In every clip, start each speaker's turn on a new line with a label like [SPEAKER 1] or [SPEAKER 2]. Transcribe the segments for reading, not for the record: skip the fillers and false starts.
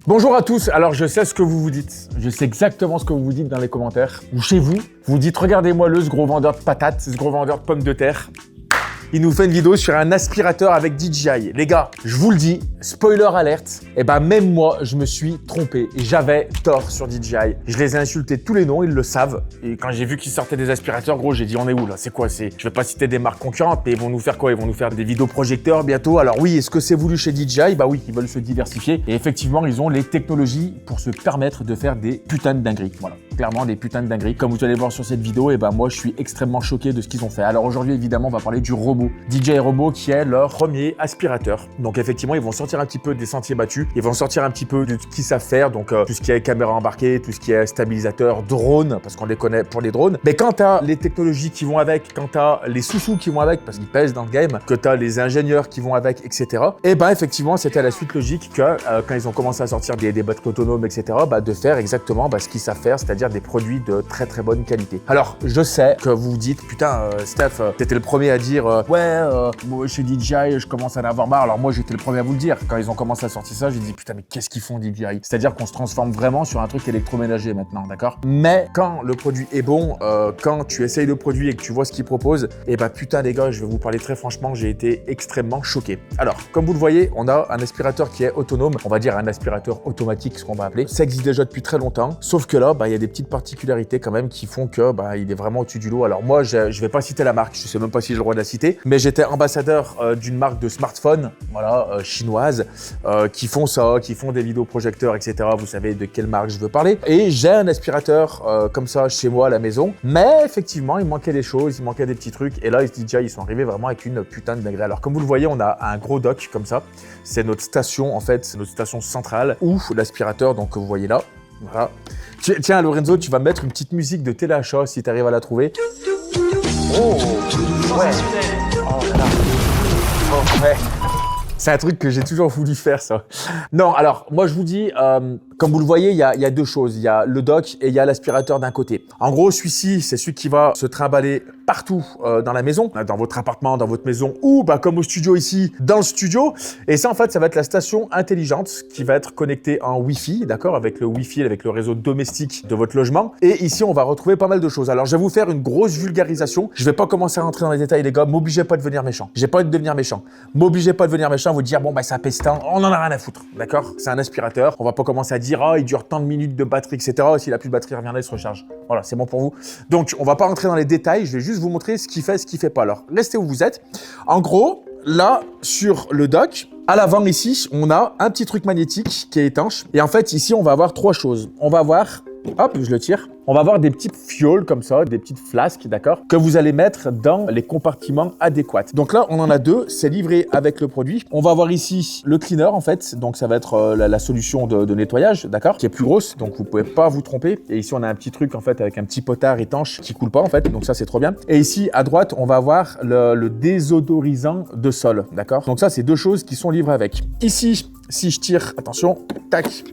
[SPEAKER 1] Bonjour à tous, alors je sais ce que vous vous dites, je sais exactement ce que vous vous dites dans les commentaires, ou chez vous, vous dites regardez-moi ce gros vendeur de patates, ce gros vendeur de pommes de terre. Il nous fait une vidéo sur un aspirateur avec DJI. Les gars, je vous le dis, spoiler alerte, même moi, je me suis trompé. J'avais tort sur DJI. Je les ai insultés tous les noms, ils le savent. Et quand j'ai vu qu'ils sortaient des aspirateurs, gros, j'ai dit on est où là? C'est quoi? Je vais pas citer des marques concurrentes, mais ils vont nous faire quoi? Ils vont nous faire des vidéoprojecteurs bientôt. Alors oui, est-ce que c'est voulu chez DJI? Bah oui, ils veulent se diversifier. Et effectivement, ils ont les technologies pour se permettre de faire des putains de dingueries. Voilà, clairement des putains de dingueries. Comme vous allez voir sur cette vidéo, moi je suis extrêmement choqué de ce qu'ils ont fait. Alors aujourd'hui, évidemment, on va parler du robot. DJI Robot qui est leur premier aspirateur. Donc effectivement, ils vont sortir un petit peu des sentiers battus, ils vont sortir un petit peu de ce qu'ils savent faire, donc tout ce qui est caméra embarquée, tout ce qui est stabilisateur, drone, parce qu'on les connaît pour les drones. Mais quand tu as les technologies qui vont avec, quand tu as les sous-sous qui vont avec, parce qu'ils pèsent dans le game, que tu as les ingénieurs qui vont avec, etc. Effectivement, c'était la suite logique que quand ils ont commencé à sortir des batteries autonomes, etc., de faire exactement ce qu'ils savent faire, c'est-à-dire des produits de très très bonne qualité. Alors, je sais que vous vous dites, putain, Steph, t'étais le premier à dire, moi, chez DJI, je commence à en avoir marre. Alors moi, j'étais le premier à vous le dire. Quand ils ont commencé à sortir ça, j'ai dit putain, mais qu'est-ce qu'ils font DJI? C'est-à-dire qu'on se transforme vraiment sur un truc électroménager maintenant, d'accord? Mais quand le produit est bon, quand tu essayes le produit et que tu vois ce qu'il propose, putain les gars, je vais vous parler très franchement, j'ai été extrêmement choqué. Alors, comme vous le voyez, on a un aspirateur qui est autonome, on va dire un aspirateur automatique, ce qu'on va appeler. Ça existe déjà depuis très longtemps, sauf que là, il y a des petites particularités quand même qui font que il est vraiment au-dessus du lot. Alors moi, je vais pas citer la marque, je sais même pas si j'ai le droit de la citer, mais j'étais ambassadeur d'une marque de smartphone, chinoise, qui font ça, qui font des vidéoprojecteurs, etc. Vous savez de quelle marque je veux parler. Et j'ai un aspirateur comme ça chez moi à la maison, mais effectivement, il manquait des choses, il manquait des petits trucs. Et là, DJI, ils sont arrivés vraiment avec une putain de dinguerie. Alors, comme vous le voyez, on a un gros dock comme ça. C'est notre station, en fait, c'est notre station centrale où l'aspirateur, donc que vous voyez là. Voilà. Tiens, Lorenzo, tu vas mettre une petite musique de téléachat si tu arrives à la trouver. Oh, ouais. Ouais. C'est un truc que j'ai toujours voulu faire, ça. Non, alors, moi, je vous dis, comme vous le voyez, il y a deux choses. Il y a le dock et il y a l'aspirateur d'un côté. En gros, celui-ci, c'est celui qui va se trimballer partout dans la maison, dans votre appartement, dans votre maison, ou comme au studio ici, dans le studio. Et ça, en fait, ça va être la station intelligente qui va être connectée en Wi-Fi, d'accord, avec le Wi-Fi, avec le réseau domestique de votre logement. Et ici, on va retrouver pas mal de choses. Alors, je vais vous faire une grosse vulgarisation. Je vais pas commencer à rentrer dans les détails, les gars. M'obligez pas de devenir méchant. J'ai pas envie de devenir méchant. M'obligez pas de devenir méchant, vous dire, ça pèse tant. On en a rien à foutre, d'accord? C'est un aspirateur. On va pas commencer à dire, il dure tant de minutes de batterie, etc. S'il a plus de batterie, reviendra, il se recharge. Voilà, c'est bon pour vous. Donc, on va pas rentrer dans les détails. Je vais juste vous montrer ce qu'il fait, ce qu'il fait pas. Alors, restez où vous êtes. En gros, là, sur le dock, à l'avant ici, on a un petit truc magnétique qui est étanche. Et en fait, ici, on va avoir trois choses. On va avoir, hop, je le tire. On va avoir des petites fioles comme ça, des petites flasques, d'accord, que vous allez mettre dans les compartiments adéquats. Donc là, on en a deux, c'est livré avec le produit. On va avoir ici le cleaner en fait, donc ça va être la solution de nettoyage, d'accord, qui est plus grosse, donc vous pouvez pas vous tromper. Et ici, on a un petit truc en fait avec un petit potard étanche qui coule pas en fait, donc ça c'est trop bien. Et ici, à droite, on va avoir le désodorisant de sol, d'accord. Donc ça, c'est deux choses qui sont livrées avec. Ici, si je tire, attention, tac.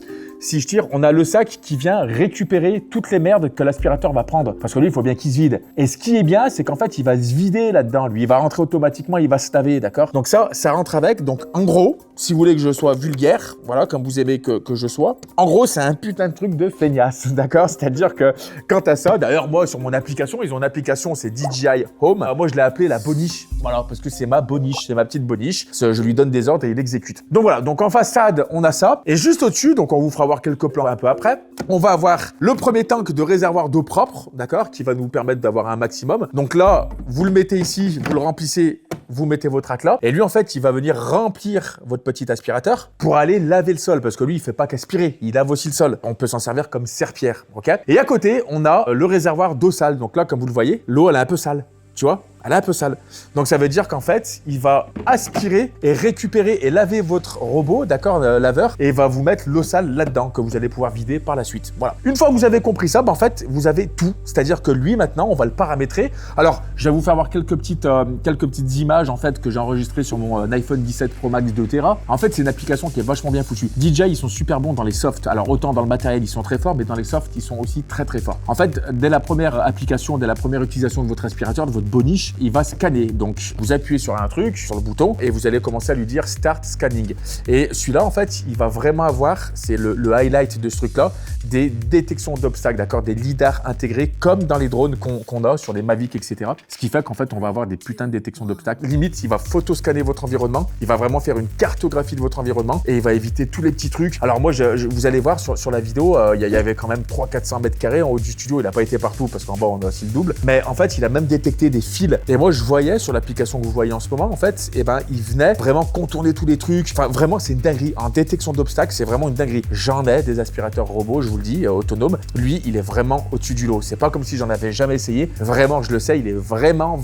[SPEAKER 1] Si je tire, on a le sac qui vient récupérer toutes les merdes que l'aspirateur va prendre. Parce que lui, il faut bien qu'il se vide. Et ce qui est bien, c'est qu'en fait, il va se vider là-dedans. Lui, il va rentrer automatiquement, il va se laver, d'accord? Donc ça rentre avec. Donc en gros, si vous voulez que je sois vulgaire, voilà, comme vous aimez que je sois, en gros, c'est un putain de truc de feignasse, d'accord? C'est-à-dire que quand t'as ça, d'ailleurs, moi, sur mon application, ils ont une application, c'est DJI Home. Moi, je l'ai appelée la boniche. Voilà, parce que c'est ma boniche, c'est ma petite boniche. Je lui donne des ordres et il exécute. Donc voilà, donc en façade, on a ça. Et juste au-dessus, donc on vous fera voir quelques plans un peu après, on va avoir le premier tank de réservoir d'eau propre, d'accord, qui va nous permettre d'avoir un maximum. Donc là, vous le mettez ici, vous le remplissez, vous mettez votre rack là, et lui en fait, il va venir remplir votre petit aspirateur pour aller laver le sol, parce que lui, il fait pas qu'aspirer, il lave aussi le sol. On peut s'en servir comme serpillière, ok? Et à côté, on a le réservoir d'eau sale. Donc là, comme vous le voyez, l'eau, elle est un peu sale, tu vois? Elle est un peu sale. Donc ça veut dire qu'en fait, il va aspirer et récupérer et laver votre robot, d'accord, laveur, et il va vous mettre l'eau sale là-dedans que vous allez pouvoir vider par la suite. Voilà. Une fois que vous avez compris ça, en fait, vous avez tout. C'est-à-dire que lui, maintenant, on va le paramétrer. Alors, je vais vous faire voir quelques petites images en fait que j'ai enregistrées sur mon iPhone 17 Pro Max 2 Tera. En fait, c'est une application qui est vachement bien foutue. DJI, ils sont super bons dans les softs. Alors autant dans le matériel, ils sont très forts, mais dans les softs, ils sont aussi très très forts. En fait, dès la première application, dès la première utilisation de votre aspirateur, de votre boniche, switch, il va scanner. Donc, vous appuyez sur un truc, sur le bouton, et vous allez commencer à lui dire Start Scanning. Et celui-là, en fait, il va vraiment avoir, c'est le highlight de ce truc-là, des détections d'obstacles, d'accord, des lidars intégrés comme dans les drones qu'on a sur les Mavic, etc. Ce qui fait qu'en fait, on va avoir des putains de détections d'obstacles. Limite, il va photoscanner votre environnement, il va vraiment faire une cartographie de votre environnement et il va éviter tous les petits trucs. Alors moi, vous allez voir sur la vidéo, il y avait quand même 300-400 mètres carrés en haut du studio. Il n'a pas été partout parce qu'en bas, on a aussi le double. Mais en fait, il a même détecté des fils. Et moi, je voyais sur l'application que vous voyez en ce moment, en fait, eh ben, il venait vraiment contourner tous les trucs. Enfin, vraiment, c'est une dinguerie. En détection d'obstacles, c'est vraiment une dinguerie. J'en ai des aspirateurs robots, je vous le dis, autonomes. Lui, il est vraiment au-dessus du lot. C'est pas comme si j'en avais jamais essayé. Vraiment, je le sais, il est vraiment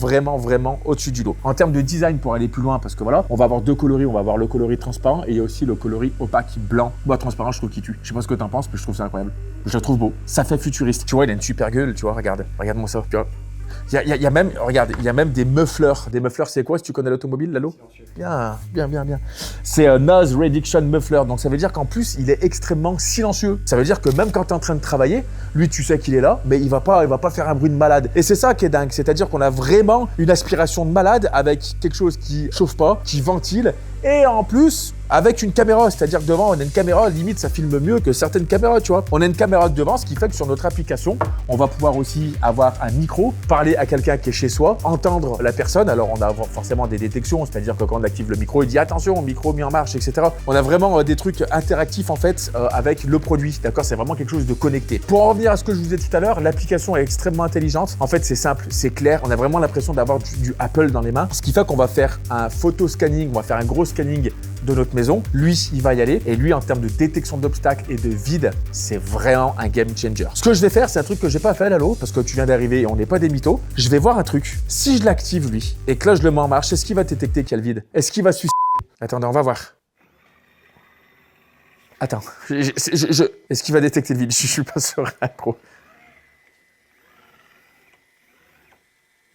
[SPEAKER 1] au-dessus du lot. En termes de design, pour aller plus loin, parce que voilà, on va avoir deux coloris. On va avoir le coloris transparent et il y a aussi le coloris opaque blanc. Moi, transparent, je trouve qu'il tue. Je sais pas ce que t'en penses, mais je trouve ça incroyable. Je le trouve beau. Ça fait futuriste. Tu vois, il a une super gueule, tu vois, regarde-moi ça. Tu vois. Il y a même, regarde, il y a même des mufflers. Des mufflers, c'est quoi si tu connais l'automobile, Lalo? Bien. C'est un noise reduction muffler. Donc ça veut dire qu'en plus, il est extrêmement silencieux. Ça veut dire que même quand tu es en train de travailler, lui, tu sais qu'il est là, mais il va pas faire un bruit de malade. Et c'est ça qui est dingue. C'est-à-dire qu'on a vraiment une aspiration de malade avec quelque chose qui chauffe pas, qui ventile. Et en plus, avec une caméra, c'est-à-dire que devant, on a une caméra, limite, ça filme mieux que certaines caméras, tu vois. On a une caméra de devant, ce qui fait que sur notre application, on va pouvoir aussi avoir un micro, parler à quelqu'un qui est chez soi, entendre la personne. Alors, on a forcément des détections, c'est-à-dire que quand on active le micro, il dit attention, micro mis en marche, etc. On a vraiment des trucs interactifs, en fait, avec le produit, d'accord? C'est vraiment quelque chose de connecté. Pour en revenir à ce que je vous disais tout à l'heure, l'application est extrêmement intelligente. En fait, c'est simple, c'est clair. On a vraiment l'impression d'avoir du Apple dans les mains, ce qui fait qu'on va faire un photo scanning, on va faire un gros scanning de notre maison. Lui, il va y aller. Et lui, en termes de détection d'obstacles et de vide, c'est vraiment un game changer. Ce que je vais faire, c'est un truc que j'ai pas fait, Lalo, parce que tu viens d'arriver et on n'est pas des mythos. Je vais voir un truc. Si je l'active, lui, et que là, je le mets en marche, est-ce qu'il va détecter qu'il y a le vide? Est-ce qu'il va suicider? Attendez, on va voir. Attends. Est-ce qu'il va détecter le vide? Je suis pas sûr, gros.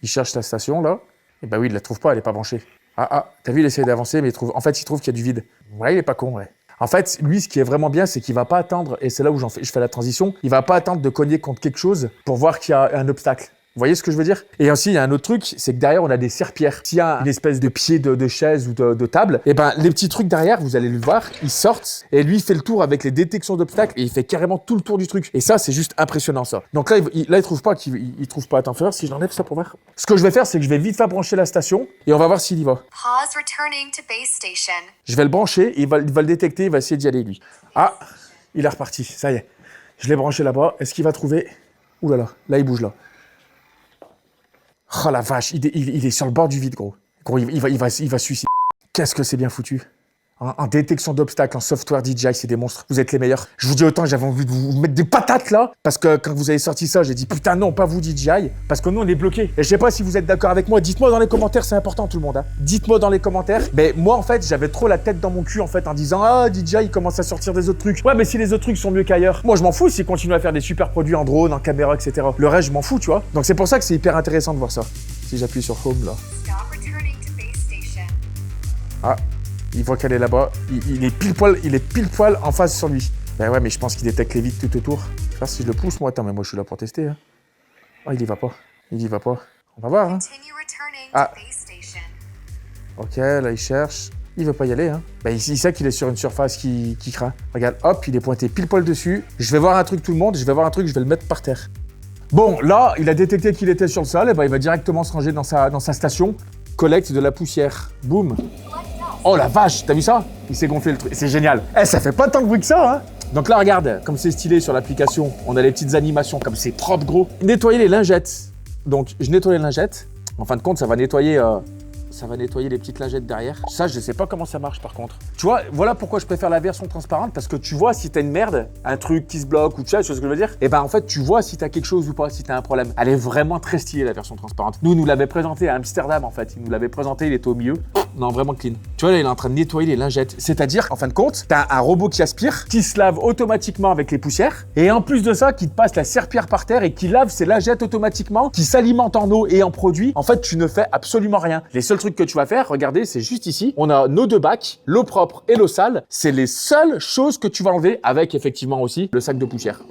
[SPEAKER 1] Il cherche la station, là. Et bah oui, il la trouve pas, elle est pas branchée. T'as vu, il essaie d'avancer, mais il trouve qu'il y a du vide. Ouais, il est pas con, ouais. En fait, lui, ce qui est vraiment bien, c'est qu'il va pas attendre, et c'est là où je fais la transition, il va pas attendre de cogner contre quelque chose pour voir qu'il y a un obstacle. Vous voyez ce que je veux dire? Et aussi, il y a un autre truc, c'est que derrière, on a des serpillères. S'il y a une espèce de pied de chaise ou de table, et ben les petits trucs derrière, vous allez le voir, ils sortent, et lui, il fait le tour avec les détections d'obstacles, et il fait carrément tout le tour du truc. Et ça, c'est juste impressionnant, ça. Donc là, il trouve pas il trouve pas. Attends, fais voir si j'enlève ça pour voir. Ce que je vais faire, c'est que je vais vite faire brancher la station, et on va voir s'il y va.
[SPEAKER 2] Pause returning to base station.
[SPEAKER 1] Je vais le brancher, et il va le détecter, il va essayer d'y aller, lui. Ah, il est reparti, ça y est. Je l'ai branché là-bas, est-ce qu'il va trouver? Ouh là, il bouge là. Oh la vache, il est sur le bord du vide, gros. Gros, il va suicider. Qu'est-ce que c'est bien foutu. En détection d'obstacles, en software DJI, c'est des monstres. Vous êtes les meilleurs. Je vous dis autant, j'avais envie de vous mettre des patates là. Parce que quand vous avez sorti ça, j'ai dit putain non, pas vous DJI. Parce que nous, on est bloqués. Et je sais pas si vous êtes d'accord avec moi. Dites-moi dans les commentaires, c'est important tout le monde. Hein. Dites-moi dans les commentaires. Mais moi, en fait, j'avais trop la tête dans mon cul en fait en disant ah, DJI, il commence à sortir des autres trucs. Ouais, mais si les autres trucs sont mieux qu'ailleurs. Moi, je m'en fous s'ils continuent à faire des super produits en drone, en caméra, etc. Le reste, je m'en fous, tu vois. Donc c'est pour ça que c'est hyper intéressant de voir ça. Si j'appuie sur Home là.
[SPEAKER 2] Stop returning to base station.
[SPEAKER 1] Ah. Il voit qu'elle est là-bas. Il est pile poil en face sur lui. Ben ouais, mais je pense qu'il détecte les vides tout autour. Je sais pas si je le pousse, moi. Attends, mais moi, je suis là pour tester. Hein. Oh, il y va pas. On va voir. Hein.
[SPEAKER 2] Continue returning
[SPEAKER 1] Ah.
[SPEAKER 2] to base station.
[SPEAKER 1] Ok, là, il cherche. Il veut pas y aller. Hein. Ben, il sait qu'il est sur une surface qui craint. Regarde, hop, il est pointé pile poil dessus. Je vais voir un truc, tout le monde. Je vais voir un truc, je vais le mettre par terre. Bon, là, il a détecté qu'il était sur le sol. Et ben, il va directement se ranger dans sa station. Collecte de la poussière. Boum. Oh la vache, t'as vu ça? Il s'est gonflé le truc, c'est génial. Eh, ça fait pas tant de bruit que ça, hein? Donc là, regarde, comme c'est stylé sur l'application, on a les petites animations, comme c'est propre gros. Nettoyer les lingettes. Donc, je nettoie les lingettes. En fin de compte, ça va nettoyer les petites lingettes derrière. Ça, je sais pas comment ça marche par contre. Tu vois, voilà pourquoi je préfère la version transparente, parce que tu vois si t'as une merde, un truc qui se bloque ou tu sais ce que je veux dire. Et ben en fait, tu vois si t'as quelque chose ou pas, si t'as un problème. Elle est vraiment très stylée la version transparente. Nous l'avait présenté à Amsterdam en fait. Il nous l'avait présenté, il était au milieu. Non, vraiment clean. Tu vois, là, il est en train de nettoyer les lingettes. C'est-à-dire, en fin de compte, t'as un robot qui aspire, qui se lave automatiquement avec les poussières, et en plus de ça, qui te passe la serpillière par terre et qui lave ses lingettes automatiquement, qui s'alimente en eau et en produits. En fait, tu ne fais absolument rien. Les seuls trucs que tu vas faire, regardez, c'est juste ici. On a nos deux bacs, l'eau propre et l'eau sale. C'est les seules choses que tu vas enlever avec effectivement aussi le sac de poussière.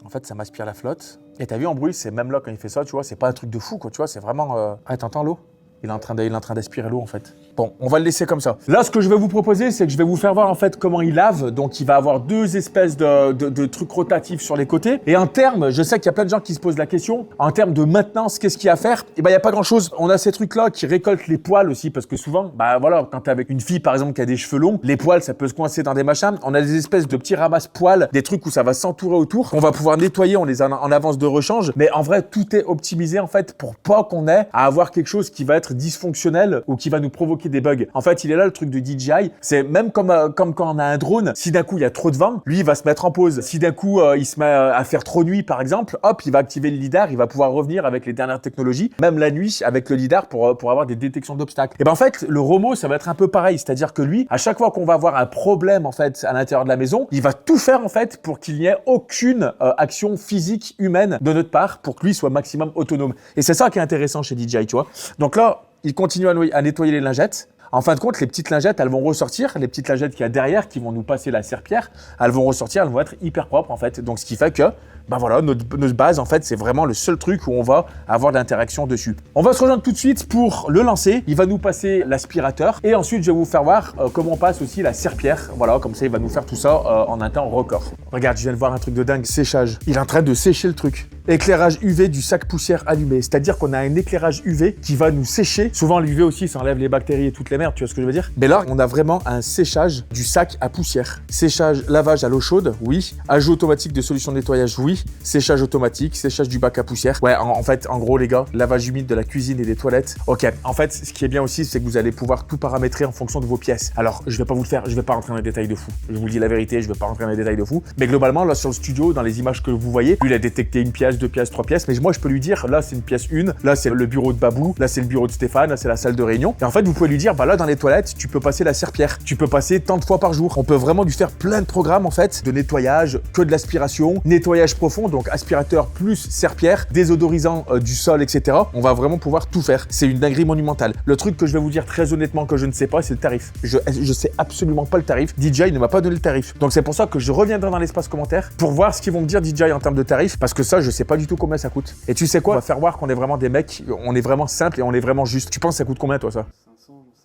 [SPEAKER 1] En fait, ça m'aspire la flotte. Et t'as vu en bruit, c'est même là quand il fait ça, tu vois, c'est pas un truc de fou, quoi, tu vois, c'est vraiment... Ah, t'entends l'eau? Il est en train d'aspirer l'eau en fait. Bon, on va le laisser comme ça. Là, ce que je vais vous proposer, c'est que je vais vous faire voir en fait comment il lave. Donc, il va avoir deux espèces de trucs rotatifs sur les côtés. Et en termes, je sais qu'il y a plein de gens qui se posent la question, en termes de maintenance, qu'est-ce qu'il y a à faire? Eh ben, il n'y a pas grand-chose. On a ces trucs-là qui récoltent les poils aussi, parce que souvent, bah voilà, quand t'es avec une fille par exemple qui a des cheveux longs, les poils, ça peut se coincer dans des machins. On a des espèces de petits ramasse-poils, des trucs où ça va s'entourer autour, qu'on va pouvoir nettoyer, on les a en avance de rechange. Mais en vrai, tout est optimisé en fait pour pas qu'on ait à avoir quelque chose qui va être dysfonctionnel ou qui va nous provoquer des bugs. En fait, il est là le truc de DJI. C'est même comme quand on a un drone, si d'un coup il y a trop de vent, lui il va se mettre en pause. Si d'un coup il se met à faire trop nuit par exemple, hop, il va activer le lidar, il va pouvoir revenir avec les dernières technologies, même la nuit avec le lidar pour avoir des détections d'obstacles. Et ben en fait, le Romo ça va être un peu pareil, c'est-à-dire que lui, à chaque fois qu'on va avoir un problème en fait à l'intérieur de la maison, il va tout faire en fait pour qu'il n'y ait aucune action physique humaine de notre part pour que lui soit maximum autonome. Et c'est ça qui est intéressant chez DJI, tu vois. Donc là, il continue à nettoyer les lingettes. En fin de compte, les petites lingettes, elles vont ressortir. Les petites lingettes qu'il y a derrière, qui vont nous passer la serpillière, elles vont ressortir, elles vont être hyper propres en fait. Donc, ce qui fait que, ben voilà, notre base, en fait, c'est vraiment le seul truc où on va avoir de l'interaction dessus. On va se rejoindre tout de suite pour le lancer. Il va nous passer l'aspirateur. Et ensuite, je vais vous faire voir comment on passe aussi la serpillière. Voilà, comme ça, il va nous faire tout ça en un temps record. Regarde, je viens de voir un truc de dingue. Séchage. Il est en train de sécher le truc. Éclairage UV du sac poussière allumé. C'est-à-dire qu'on a un éclairage UV qui va nous sécher. Souvent, l'UV aussi, ça enlève les bactéries et toutes les merdes, tu vois ce que je veux dire? Mais là, on a vraiment un séchage du sac à poussière. Séchage, lavage à l'eau chaude, oui. Ajout automatique de solution de nettoyage, oui. Séchage automatique, séchage du bac à poussière. Ouais, en fait, en gros, les gars, lavage humide de la cuisine et des toilettes. Ok, en fait, ce qui est bien aussi, c'est que vous allez pouvoir tout paramétrer en fonction de vos pièces. Alors, je vais pas vous le faire, je vais pas rentrer dans les détails de fou. Je vous le dis la vérité, je vais pas rentrer dans les détails de fou. Mais globalement, là, sur le studio, dans les images que vous voyez, lui, il a détecté une pièce, 2 pièces, 3 pièces. Mais moi, je peux lui dire, là, c'est une pièce 1, là, c'est le bureau de Babou, là, c'est le bureau de Stéphane, là, c'est la salle de réunion. Et en fait, vous pouvez lui dire, bah là, dans les toilettes, tu peux passer la serpillière. Tu peux passer tant de fois par jour. On peut vraiment lui faire plein de programmes, en fait, de nettoyage, que de l'aspiration, nettoyage profond, donc aspirateur plus serpillière, désodorisant du sol, etc. On va vraiment pouvoir tout faire. C'est une dinguerie monumentale. Le truc que je vais vous dire très honnêtement que je ne sais pas, c'est le tarif. Je sais absolument pas le tarif. DJI ne m'a pas donné le tarif. Donc c'est pour ça que je reviendrai dans l'espace commentaire pour voir ce qu'ils vont me dire DJI en termes de tarif, parce que ça, je sais pas du tout combien ça coûte. Et tu sais quoi? On va faire voir qu'on est vraiment des mecs, on est vraiment simple et on est vraiment juste. Tu penses que ça coûte combien toi ça?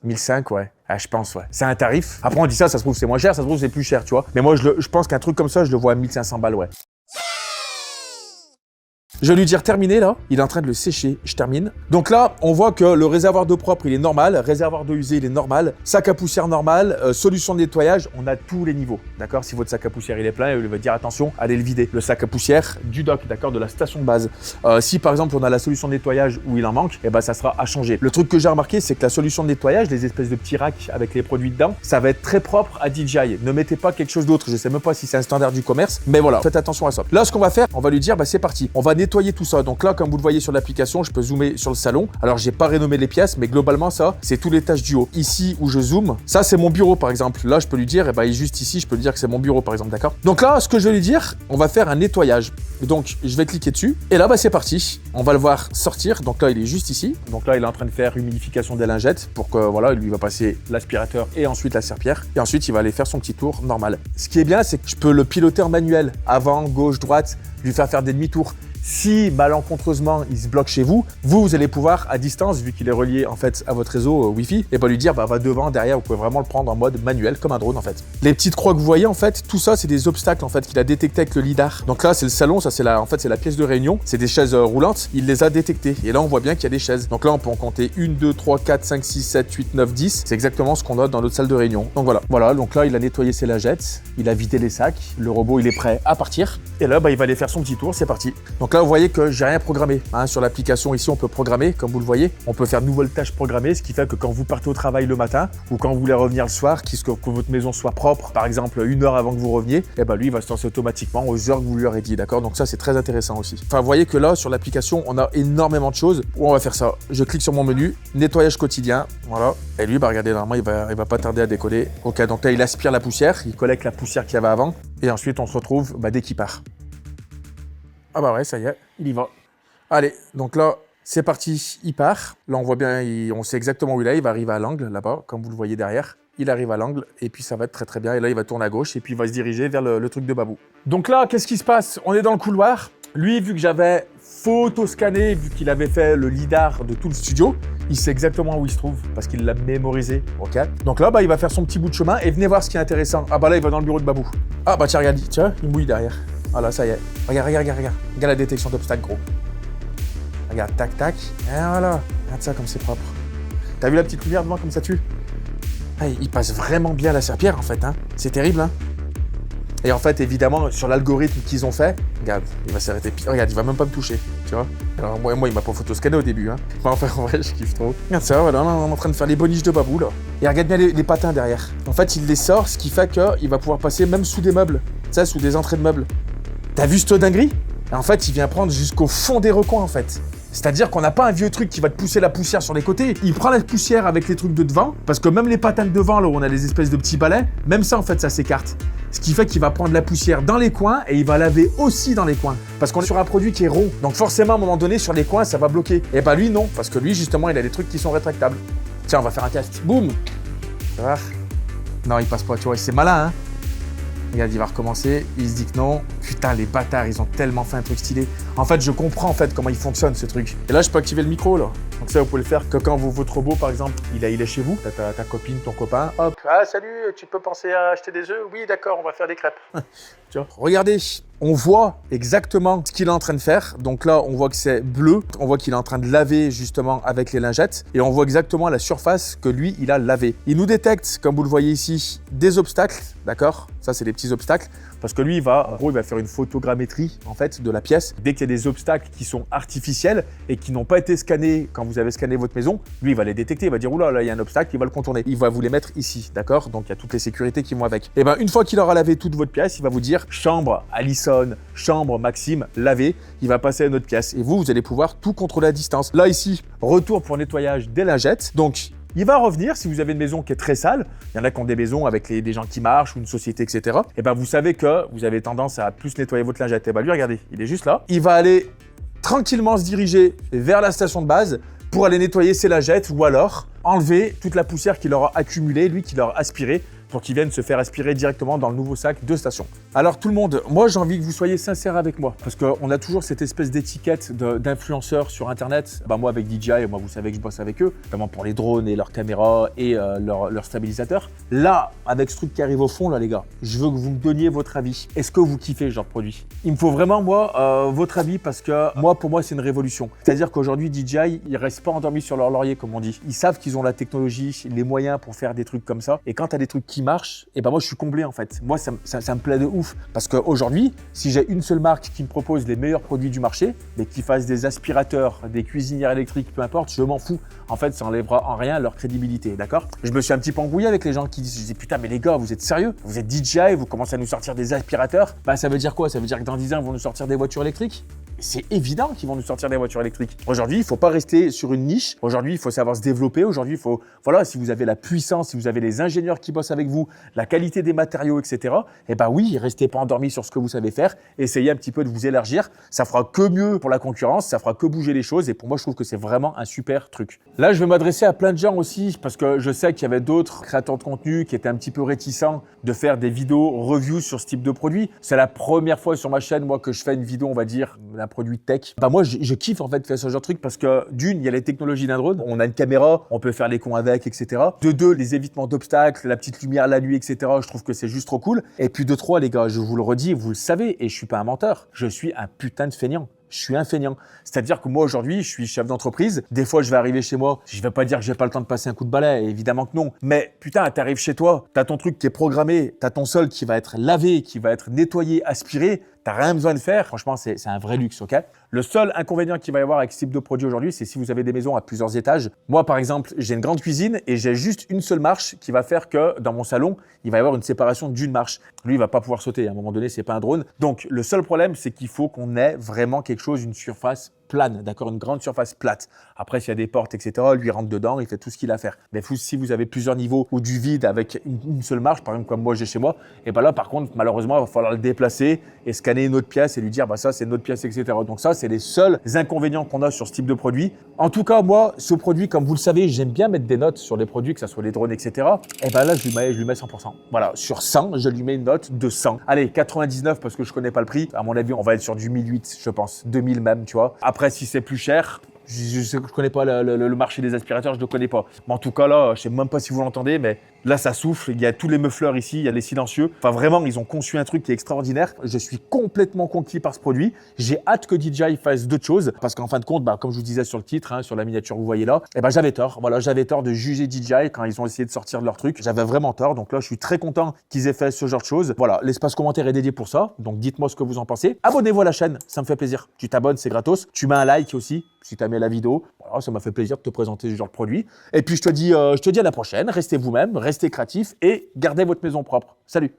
[SPEAKER 1] 1005, ouais. Ah, je pense, ouais. C'est un tarif. Après, on dit ça se trouve c'est moins cher, ça se trouve c'est plus cher, tu vois. Mais moi, je pense qu'un truc comme ça, je le vois à 1500 balles, ouais. Je vais lui dire terminé là, il est en train de le sécher, je termine. Donc là, on voit que le réservoir d'eau propre, il est normal, réservoir d'eau usée, il est normal, sac à poussière normal, solution de nettoyage, on a tous les niveaux, d'accord? Si votre sac à poussière il est plein, il va dire attention, allez le vider. Le sac à poussière du dock, d'accord, de la station de base. Si par exemple on a la solution de nettoyage où il en manque, eh ben ça sera à changer. Le truc que j'ai remarqué, c'est que la solution de nettoyage, les espèces de petits racks avec les produits dedans, ça va être très propre à DJI. Ne mettez pas quelque chose d'autre, je sais même pas si c'est un standard du commerce, mais voilà, faites attention à ça. Là, ce qu'on va faire, on va lui dire, bah c'est parti, on va nettoyer tout ça. Donc là, comme vous le voyez sur l'application, je peux zoomer sur le salon. Alors, j'ai pas rénommé les pièces, mais globalement, ça, c'est tout l'étage du haut. Ici où je zoome, ça, c'est mon bureau, par exemple. Là, je peux lui dire, eh ben, juste ici, je peux lui dire que c'est mon bureau, par exemple, d'accord? Donc là, ce que je vais lui dire, on va faire un nettoyage. Donc, je vais cliquer dessus. Et là, bah, c'est parti. On va le voir sortir. Donc là, il est juste ici. Donc là, il est en train de faire humidification des lingettes pour que, voilà, il lui va passer l'aspirateur et ensuite la serpillière. Et ensuite, il va aller faire son petit tour normal. Ce qui est bien, c'est que je peux le piloter en manuel. Avant, gauche, droite, lui faire des demi-tours. Si malencontreusement il se bloque chez vous, vous allez pouvoir à distance, vu qu'il est relié en fait à votre réseau Wi-Fi, et pas lui dire bah va devant, derrière, vous pouvez vraiment le prendre en mode manuel comme un drone en fait. Les petites croix que vous voyez en fait, tout ça c'est des obstacles en fait qu'il a détecté avec le lidar. Donc là c'est le salon, ça c'est la pièce de réunion, c'est des chaises roulantes, il les a détectées. Et là on voit bien qu'il y a des chaises. Donc là on peut en compter 1, 2, 3, 4, 5, 6, 7, 8, 9, 10. C'est exactement ce qu'on a dans notre salle de réunion. Donc voilà, donc là il a nettoyé ses lingettes, il a vidé les sacs, le robot il est prêt à partir. Et là bah, il va aller faire son petit tour, c'est parti. Donc là vous voyez que j'ai rien programmé. Sur l'application ici, on peut programmer, comme vous le voyez. On peut faire de nouvelles tâches programmées, ce qui fait que quand vous partez au travail le matin ou quand vous voulez revenir le soir, que votre maison soit propre, par exemple 1 heure avant que vous reveniez, et ben lui, il va se lancer automatiquement aux heures que vous lui aurez dit, d'accord? Donc ça, c'est très intéressant aussi. Enfin, vous voyez que là, sur l'application, on a énormément de choses. On va faire ça. Je clique sur mon menu, nettoyage quotidien, voilà. Et lui, bah regardez, normalement, il va pas tarder à décoller. Ok, donc là, il aspire la poussière, il collecte la poussière qu'il y avait avant, et ensuite, on se retrouve dès qu'il part. Ah bah ouais, ça y est, il y va. Allez, donc là, c'est parti, il part. Là, on voit bien, on sait exactement où il est. Il va arriver à l'angle, là-bas, comme vous le voyez derrière. Il arrive à l'angle, et puis ça va être très très bien. Et là, il va tourner à gauche, et puis il va se diriger vers le truc de Babou. Donc là, qu'est-ce qui se passe? On est dans le couloir. Lui, vu que j'avais photo-scanné, vu qu'il avait fait le lidar de tout le studio, il sait exactement où il se trouve parce qu'il l'a mémorisé, ok? Donc là, il va faire son petit bout de chemin et venez voir ce qui est intéressant. Ah bah là, il va dans le bureau de Babou. Ah bah tiens, regarde, il mouille derrière. Ah là, ça y est. Regarde. Regarde la détection d'obstacles, gros. Regarde, tac, tac. Et voilà. Regarde ça comme c'est propre. T'as vu la petite lumière devant comme ça tue? Ah, il passe vraiment bien la serpillière en fait, hein. C'est terrible, hein. Et en fait, évidemment, sur l'algorithme qu'ils ont fait, regarde, il va s'arrêter. Regarde, il va même pas me toucher, tu vois. Alors moi, il m'a pas photo-scanné au début, hein. Mais enfin, en vrai, je kiffe trop. Regarde ça, voilà, on est en train de faire les boniches de Babou, là. Et regarde bien les patins derrière. En fait, il les sort, ce qui fait qu'il va pouvoir passer même sous des meubles. Tu sais, sous des entrées de meubles. T'as vu cette dinguerie? Et en fait, il vient prendre jusqu'au fond des recoins, en fait. C'est-à-dire qu'on n'a pas un vieux truc qui va te pousser la poussière sur les côtés. Il prend la poussière avec les trucs de devant, parce que même les patins de devant, là où on a les espèces de petits balais, même ça, en fait, ça s'écarte. Ce qui fait qu'il va prendre la poussière dans les coins et il va laver aussi dans les coins. Parce qu'on est sur un produit qui est rond. Donc forcément, à un moment donné, sur les coins, ça va bloquer. Et bah lui, non. Parce que lui, justement, il a des trucs qui sont rétractables. Tiens, on va faire un test. Boum. Ça va? Non, il passe pas, tu vois. C'est malin, hein. Regarde, il va recommencer, il se dit que non. Putain, les bâtards, ils ont tellement fait un truc stylé. En fait, je comprends en fait comment il fonctionne ce truc. Et là, je peux activer le micro là. Donc ça, vous pouvez le faire que quand votre robot, par exemple, il est chez vous, t'as ta copine, ton copain, hop. Ah, salut, tu peux penser à acheter des œufs? Oui, d'accord, on va faire des crêpes. Tu vois. Regardez, on voit exactement ce qu'il est en train de faire. Donc là, on voit que c'est bleu. On voit qu'il est en train de laver justement avec les lingettes. Et on voit exactement la surface que lui, il a lavé. Il nous détecte, comme vous le voyez ici, des obstacles. D'accord? Ça, c'est des petits obstacles. Parce que lui, il va faire une photogrammétrie en fait de la pièce. Dès qu'il y a des obstacles qui sont artificiels et qui n'ont pas été scannés quand vous avez scanné votre maison, lui, il va les détecter. Il va dire, oula, là, il y a un obstacle, il va le contourner. Il va vous les mettre ici, d'accord? Donc, il y a toutes les sécurités qui vont avec. Et une fois qu'il aura lavé toute votre pièce, il va vous dire, chambre Allison, chambre Maxime, lavé. Il va passer à une autre pièce. Et vous allez pouvoir tout contrôler à distance. Là, ici, retour pour nettoyage des lingettes. Donc, il va revenir si vous avez une maison qui est très sale. Il y en a qui ont des maisons avec des gens qui marchent ou une société, etc. Et vous savez que vous avez tendance à plus nettoyer votre lingette. Et lui, regardez, il est juste là. Il va aller tranquillement se diriger vers la station de base pour aller nettoyer ses lingettes ou alors enlever toute la poussière qu'il aura accumulée, lui, qu'il aura aspirée, pour qu'ils viennent se faire aspirer directement dans le nouveau sac de station. Alors tout le monde, moi j'ai envie que vous soyez sincères avec moi, parce qu'on a toujours cette espèce d'étiquette d'influenceurs sur internet. Moi avec DJI, moi vous savez que je bosse avec eux, notamment pour les drones et leurs caméras et leurs stabilisateurs. Là, avec ce truc qui arrive au fond là les gars, je veux que vous me donniez votre avis. Est-ce que vous kiffez ce genre de produit? Il me faut vraiment moi votre avis parce que pour moi c'est une révolution. C'est-à-dire qu'aujourd'hui DJI, ils restent pas endormis sur leur laurier comme on dit. Ils savent qu'ils ont la technologie, les moyens pour faire des trucs comme ça. Et quand tu as des trucs qui marchent, et moi je suis comblé en fait. Moi ça me plaît de ouf parce qu'aujourd'hui, si j'ai une seule marque qui me propose les meilleurs produits du marché, mais qui fasse des aspirateurs, des cuisinières électriques, peu importe, je m'en fous. En fait, ça enlèvera en rien leur crédibilité, d'accord? Je me suis un petit peu embrouillé avec les gens qui disent, putain mais les gars, vous êtes sérieux? Vous êtes DJI, vous commencez à nous sortir des aspirateurs? Ça veut dire quoi? Ça veut dire que dans 10 ans, ils vont nous sortir des voitures électriques? C'est évident qu'ils vont nous sortir des voitures électriques. Aujourd'hui, il ne faut pas rester sur une niche. Aujourd'hui, il faut savoir se développer. Aujourd'hui, il faut, si vous avez la puissance, si vous avez les ingénieurs qui bossent avec vous, la qualité des matériaux, etc. Oui, restez pas endormis sur ce que vous savez faire. Essayez un petit peu de vous élargir. Ça fera que mieux pour la concurrence. Ça fera que bouger les choses. Et pour moi, je trouve que c'est vraiment un super truc. Là, je vais m'adresser à plein de gens aussi parce que je sais qu'il y avait d'autres créateurs de contenu qui étaient un petit peu réticents de faire des vidéos reviews sur ce type de produit. C'est la première fois sur ma chaîne, moi, que je fais une vidéo, on va dire, d'un produit tech. Moi, je kiffe en fait faire ce genre de truc parce que d'une, il y a les technologies d'un drone. On a une caméra, on peut faire les cons avec, etc. De deux, les évitements d'obstacles, la petite lumière la nuit, etc. Je trouve que c'est juste trop cool. Et puis de trois, les gars, je vous le redis, vous le savez, et je suis pas un menteur. Je suis un putain de feignant. Je suis un feignant. C'est-à-dire que moi, aujourd'hui, je suis chef d'entreprise. Des fois, je vais arriver chez moi. Je vais pas dire que j'ai pas le temps de passer un coup de balai. Évidemment que non. Mais putain, t'arrives chez toi. T'as ton truc qui est programmé. T'as ton sol qui va être lavé, qui va être nettoyé, aspiré. T'as rien besoin de faire. Franchement, c'est un vrai luxe, ok? Le seul inconvénient qu'il va y avoir avec ce type de produit aujourd'hui, c'est si vous avez des maisons à plusieurs étages. Moi, par exemple, j'ai une grande cuisine et j'ai juste une seule marche qui va faire que dans mon salon, il va y avoir une séparation d'une marche. Lui, il va pas pouvoir sauter. À un moment donné, c'est pas un drone. Donc, le seul problème, c'est qu'il faut qu'on ait vraiment quelque chose, une surface plane, d'accord, une grande surface plate. Après, s'il y a des portes, etc., lui rentre dedans, il fait tout ce qu'il a à faire. Mais si vous avez plusieurs niveaux ou du vide avec une seule marche, par exemple comme moi j'ai chez moi, et ben là par contre malheureusement il va falloir le déplacer et scanner une autre pièce et lui dire bah ça c'est une autre pièce, etc. Donc ça c'est les seuls inconvénients qu'on a sur ce type de produit. En tout cas moi ce produit, comme vous le savez, j'aime bien mettre des notes sur les produits, que ce soit les drones, etc. Et ben là je lui mets 100%. Voilà, sur 100 je lui mets une note de 100. Allez, 99 parce que je connais pas le prix. À mon avis on va être sur du 1008 je pense, 2000 même, tu vois. Après si c'est plus cher, je connais pas le marché des aspirateurs, je le connais pas. Mais en tout cas là, je sais même pas si vous l'entendez, mais là ça souffle, il y a tous les muffleurs ici, il y a les silencieux. Enfin vraiment, ils ont conçu un truc qui est extraordinaire. Je suis complètement conquis par ce produit. J'ai hâte que DJI fasse d'autres choses parce qu'en fin de compte, comme je vous disais sur le titre, hein, sur la miniature que vous voyez là, j'avais tort. Voilà, j'avais tort de juger DJI quand ils ont essayé de sortir de leur truc. J'avais vraiment tort. Donc là, je suis très content qu'ils aient fait ce genre de choses. Voilà, l'espace commentaire est dédié pour ça. Donc dites-moi ce que vous en pensez. Abonnez-vous à la chaîne, ça me fait plaisir. Tu t'abonnes, c'est gratos. Tu mets un like aussi si tu as aimé la vidéo. Voilà, ça m'a fait plaisir de te présenter ce genre de produit. Et puis je te dis à la prochaine. Restez vous-même, restez créatifs et gardez votre maison propre. Salut!